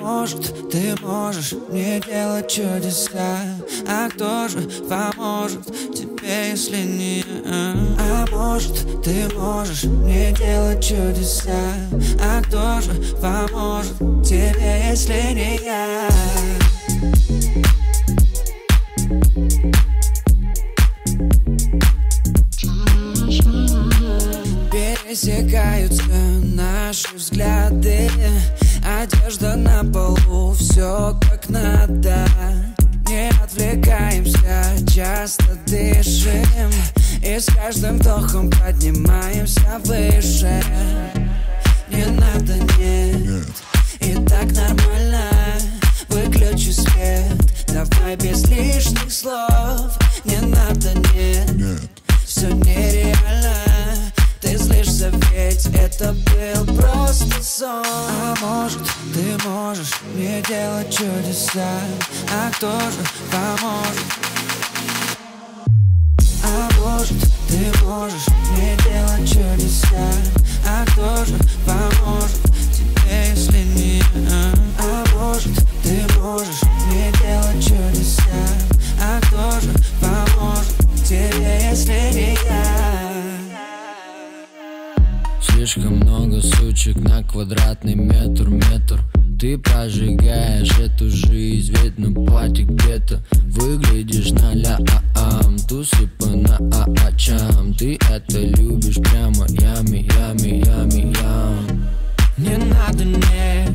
может, ты можешь мне делать чудеса. А кто же поможет тебе, если не я? А может, ты можешь мне делать чудеса. А кто же поможет тебе, если не я? Пересекаются наши взгляды, одежда на полу, все как надо. Не отвлекаемся, часто дышим, и с каждым вдохом поднимаемся выше. Не надо, нет, и так нормально. Выключи свет, давай без лишних слов. Не надо, нет, все нереально. Ты злишься, ведь это был просто сон. А может, ты можешь мне делать чудеса. А кто же поможет? А может, ты можешь мне делать чудеса. А кто же поможет тебе, если не я? А может, ты можешь мне делать чудеса. А кто же поможет тебе, если не я? Слишком много сучек на квадратный метр. Ты прожигаешь эту жизнь, ведь на платье где-то выглядишь на ля-а-ам. Тусы по на-а-ачам. Ты это любишь прямо ями. Не надо, нет,